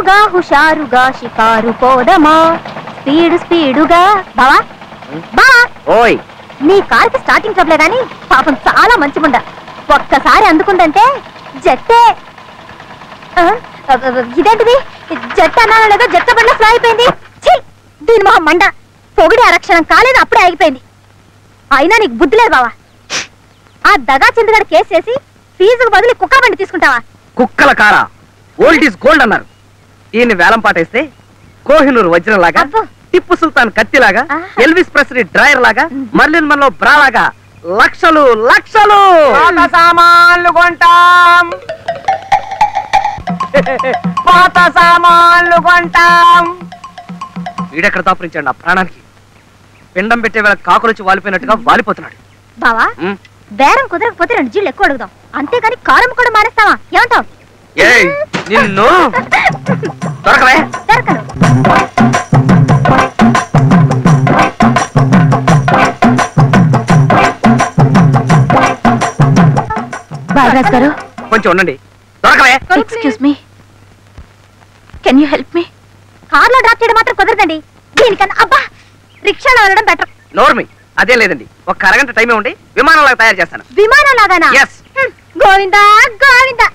హుషారుగా హుషారుగా షికారు పోదమా స్పీడు స్పీడుగా. బావా బావా, ఓయ్ నీ కార్కి స్టార్టింగ్ ట్రబులే గాని పాపం చాలా మంచిగుండ. ఒక్కసారి అందుకుందంటే జట్టే. ఇదేంటిది, జట్టు అన్నానో లేదో జట్ట బండ్ల ఫ్లో అయిపోయింది. దీని మొహం మండ. పొగిడి ఆరక్షణం కాలేదు, అప్పుడే ఆగిపోయింది. అయినా నీకు బుద్ధి లేదు బావా. ఆ దగా చంద్రగాడు కేసు చేసి ఫీజుకు బదులు కుక్క బండి తీసుకుంటావా? కుక్కల కారా, ఓల్డ్ ఈజ్ గోల్డ్ అన్నారు. ఈయన్ని వేలం పాటేస్తే కోహినూరు వజ్రం లాగా, Tipu Sultan కత్తిలాగా, Elvis Presley dryer లాగా, మర్లిన్ మన్లో బ్రా లాగా లక్షలు లక్షలు సామాన్లు కొంటాం, పాత సామాన్లు కొంటాం. వీడెక్కడ దాపురించాడు నా ప్రాణానికి. పిండం పెట్టే వేళ కాకులొచ్చి వాలిపోయినట్టుగా వాలిపోతున్నాడు. బావా బేరం కుదరకపోతే 2 జిల్లు ఎక్కువ అడుగుదాం, అంతేగాని కారం కూడా మానేస్తావా? ఏమంటావు? నిన్ను దొరకవే. దొరకను. బాలరాజ్ గారు కొంచెం ఉండండి. దొరకవే. Excuse me, can you help me? కార్లో డ్రాప్ చేయడం మాత్రం కుదరదండి. దీనికన్నా అబ్బా రిక్షాలో వెళ్ళడం బెటర్. నోర్మి, అదే లేదండి. ఒక అరగంట టైమే ఉండి విమానంలాగా తయారు చేస్తాను. విమానం లాగానా? Yes. గోవిందా గోవిందా.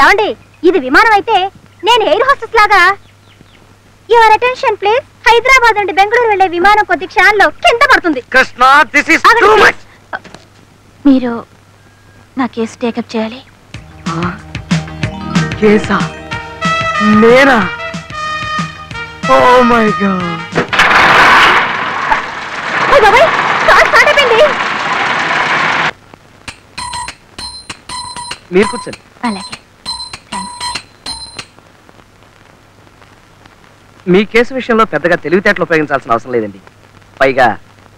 ఏమండి, ఇది విమానం అయితే నేను ఎయిర్ హోస్టెస్ లాగా. Your attention please. హైదరాబాద్ నుండి బెంగళూరు వెళ్లే విమానం కొద్ది క్షణాల్లో కింద పడుతుంది. Krishna, this is too much. మీరు నా కేసు టేకప్ చేయాలి. కేసా? నేనా? Oh my god. బాబాయ్ కార్ స్టార్ట్ అయిపోయింది. మీరు కూర్చోండి. అలాగే. మీ కేసు విషయంలో పెద్దగా తెలివితేటలు ఉపయోగించాల్సిన అవసరం లేదండి. పైగా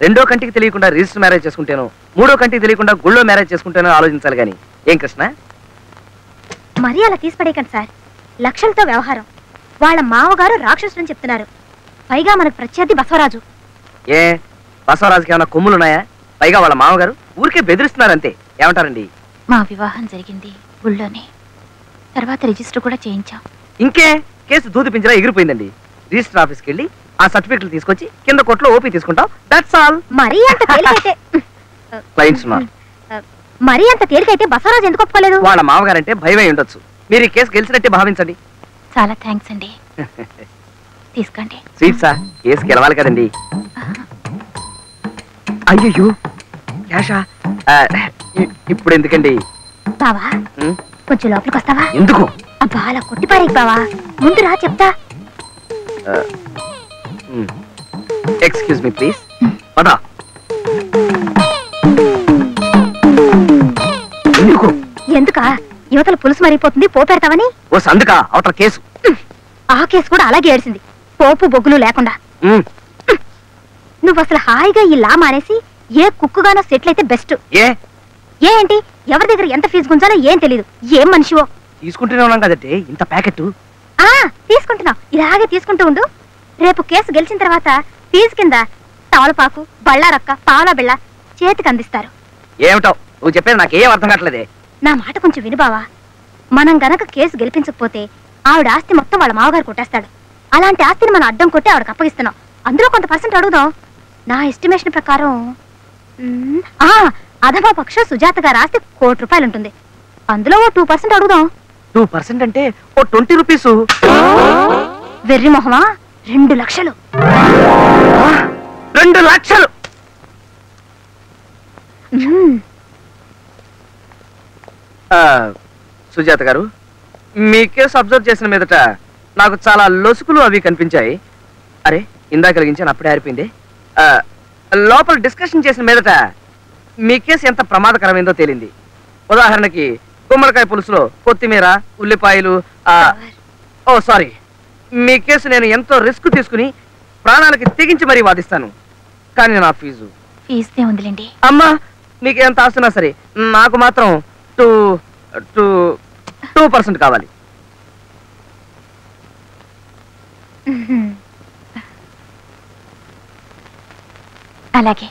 2వ కంటికి తెలియకుండా రిజిస్టర్ మ్యారేజ్ చేసుకుంటేనో 3వ కంటికి తెలియకుండా గుళ్ళో మ్యారేజ్ చేసుకుంటేనో ఆలోచించాలి కానీ. ఏం కృష్ణ? మరీ అలా తీసిపడేయకండి సార్. లక్షలతో వ్యవహారం. వాళ్ళ మామగారు రాక్షసులని చెప్తున్నారు. పైగా మనకు ప్రత్యర్థి బసవరాజు. ఏ బసవరాజుకి ఏమైనా కొమ్ములున్నాయా? పైగా వాళ్ళ మామగారు ఊరికే బెదిరిస్తున్నారంతే. ఏమంటారండి? మా వివాహం జరిగింది ఊళ్ళోనే, తర్వాత రిజిస్టర్ కూడా చేయించాం. ఇంకే కేసు దూది పింజరా ఎగిరిపోయిందండి. రిజిస్టర్ ఆఫీస్కి వెళ్ళి ఆ సర్టిఫికెట్లు తీసుకొచ్చి కింద కోర్టులో ఓపీ తీసుకుంటాం. That's all. మరీ అంత తేలికైతే క్లయింట్స్ ఉన్నారు. మరీ అంత తేలికైతే బసవరాజు ఎందుకు ఒప్పుకోలేదు? వాళ్ళ మామగారంటే భయమై ఉండొచ్చు. మీరు ఈ కేసు గెలిచినట్టే భావించండి. చాలా థ్యాంక్స్ అండి. తీసుకోండి. స్వీట్సా? కేసు గెలవాలి కదండి. అయ్యో క్యాషా? ఇప్పుడు ఎందుకండి? బావా కొంచెం లోపలికి వస్తావా? ఎందుకు? అబ్బా అలా కొట్టిపారే బావా, ముందు రా చెప్తా. Excuse me please. పదా. ఎందుకా? యువతల పులుసు మరిగిపోతుంది, పోపెడతావని. ఓ సందుకా అవతల కేసు. ఆ కేసు కూడా అలాగే ఏడ్చింది, పోపు బొగ్గులు లేకుండా. నువ్వు అసలు హాయిగా ఈ లా మానేసి ఏ కుక్కుగానో సెటిల్ అయితే బెస్ట్. ఏంటి ఎవరి దగ్గర ఎంత ఫీజు గుంజాలో ఏం తెలీదు. ఏం మనిషివో. తీసుకుంటూనే ఉన్నాం కదంటే ఇంత ప్యాకెట్. తీసుకుంటున్నావు, ఇలాగే తీసుకుంటూ ఉండు. రేపు కేసు గెలిచిన తర్వాత ఫీజు కింద తవలపాకు, బళ్ళారక్క, పావలా బిళ్ళ చేతికి అందిస్తారు. ఏమిటో నువ్వు చెప్పేది నాకేం అర్థం కావట్లేదే. నా మాట కొంచెం వినుబావా. మనం గనక కేసు గెలిపించకపోతే ఆవిడ ఆస్తి మొత్తం వాళ్ళ మావగారు కొట్టేస్తాడు. అలాంటి ఆస్తిని మనం అడ్డం కొట్టి ఆవిడకి అప్పగిస్తున్నాం. అందులో కొంత పర్సెంట్ అడుగుదాం. నా ఎస్టిమేషన్ ప్రకారం అధమా పక్ష సుజాత గారి ఆస్తి ₹1,00,00,000 ఉంటుంది. అందులో ఓ 2% అడుగుదాం. 2% అంటే ఓ 20 రూపీసు. వెర్రి మొహమా, 2 లక్షలు. 2 లక్షలు? సుజాత గారు, మీ కేసు అబ్జర్వ్ చేసిన మీదట నాకు చాలా లొసుకులు అవి కనిపించాయి. అరే ఇందాక కలిగించాను, అప్పుడే ఆరిపోయింది. లోపల డిస్కషన్ చేసిన మీదట మీ కేసు ఎంత ప్రమాదకరమైందో తేలింది. ఉదాహరణకి గుమ్మడికాయ పులుసులో కొత్తిమీర, ఉల్లిపాయలు. ఓ సారీ, మీ కేసు నేను ఎంతో రిస్క్ తీసుకుని ప్రాణాలకి తెగించి మరీ వాదిస్తాను. కానీ నా ఫీజు ఉందిలేండి. అమ్మా, మీకు ఎంత ఆస్తున్నా సరే నాకు మాత్రం 2% కావాలి. అలాగే.